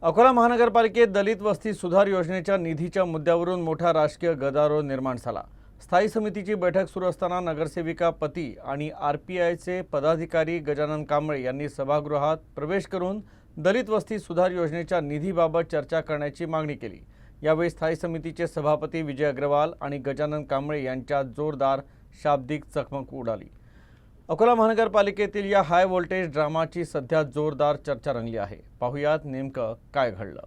अकोला महानगरपालिकेत दलित वस्ती सुधार योजनेच्या निधीच्या मुद्द्यावरून मोठा राजकीय गदारोळ निर्माण झाला। स्थायी समितीची बैठक सुरू असताना नगरसेविका पती आणि आरपीआयचे पदाधिकारी गजानन कांबळे यांनी सभागृहात प्रवेश करून दलित वस्ती सुधार योजनेच्या निधीबाबत चर्चा करण्याची मागणी केली। यावेळी स्थायी समितीचे सभापती विजय अग्रवाल आणि गजानन कांबळे यांच्यात जोरदार शाब्दिक चकमक उडाली। अकोला महानगरपालिकेतील या हाय व्होल्टेज ड्रामाची सध्या जोरदार चर्चा रंगली आहे। पाहुयात नेमकं काय घडलं।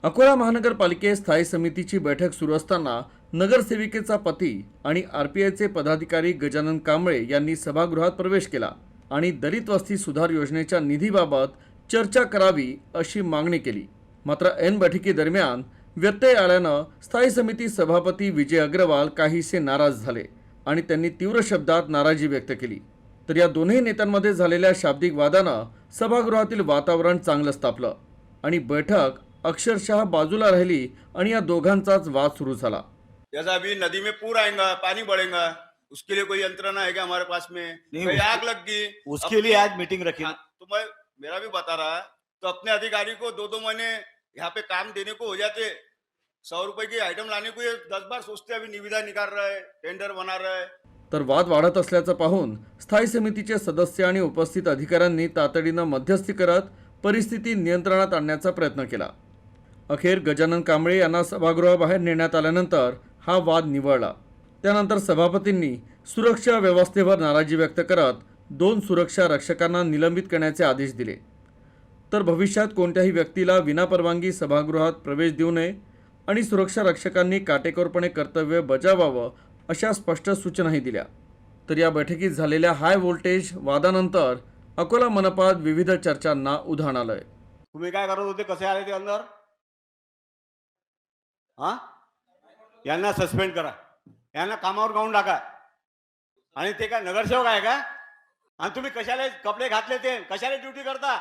अकोला महानगरपालिकेत स्थायी समितीची बैठक सुरू असताना नगरसेविकेचा पती आणि आरपीआयचे पदाधिकारी गजानन कांबळे यांनी सभागृहात प्रवेश केला आणि दलित वस्ती सुधार योजनेच्या निधीबाबत चर्चा करावी अशी मागणी केली। मात्र ऐन बैठकीदरम्यान व्यत्यय आल्यानं स्थायी समिती सभापती विजय अग्रवाल काहीसे नाराज झाले आणि त्यांनी तीव्र शब्दात नाराजी व्यक्त केली। तर या दोन्ही नेत्यांमध्ये झालेल्या शाब्दिक वादानं सभागृहातील वातावरण चांगलंच तापलं आणि बैठक अक्षरशः बाजूला राहिली आणि या दोघांचाच वाद सुरू झाला। जैसा अभी नदी में पूर आएगा, पानी बढ़ेगा, उसके लिए कोई यंत्रणा है क्या हमारे पास में? कहीं आग लग गई, उसके लिए आज मीटिंग रखी ना। तो मैं मेरा भी बता रहा है, तो अपने अधिकारी को 2-2 महीने यहाँ पे काम देने को हो जाते। 100 रुपए की आइटम लाने को ये 10 बार सोचते। अभी निविदा निकाल रहा है, टेंडर बना रहा है। तर वाद वाढत असल्याचं पाहून स्थायी समितीचे सदस्य आणि उपस्थित अधिकाऱ्यांनी तातडीनं मध्यस्थी करत परिस्थिती नियंत्रणात आणण्याचा प्रयत्न केला। अखेर गजानन कांबळे यांना सभागृहाबाहेर नेण्यात आल्यानंतर हा वाद निवळला। त्यानंतर सभापतींनी सुरक्षा व्यवस्थेवर नाराजी व्यक्त करत 2 सुरक्षा रक्षकांना निलंबित करण्याचे आदेश दिले। तर भविष्यात कोणत्याही व्यक्तीला विनापरवानगी सभागृहात प्रवेश देऊ नये आणि सुरक्षा रक्षकांनी काटेकोरपणे कर्तव्य बजावावं अशा स्पष्ट सूचनाही दिल्या। तर या बैठकीत झालेल्या हाय व्होल्टेज वादानंतर अकोला मनपात विविध चर्चांना उधाण आलंय। तुम्ही काय करत होते, कसे आले ते अंदर? हा, यांना सस्पेंड करा, यांना कामावर काढून टाका। आणि ते काय नगरसेवक आहे का? आणि तुम्ही कशाला कपडे घातले, ते कशाला ड्युटी करता?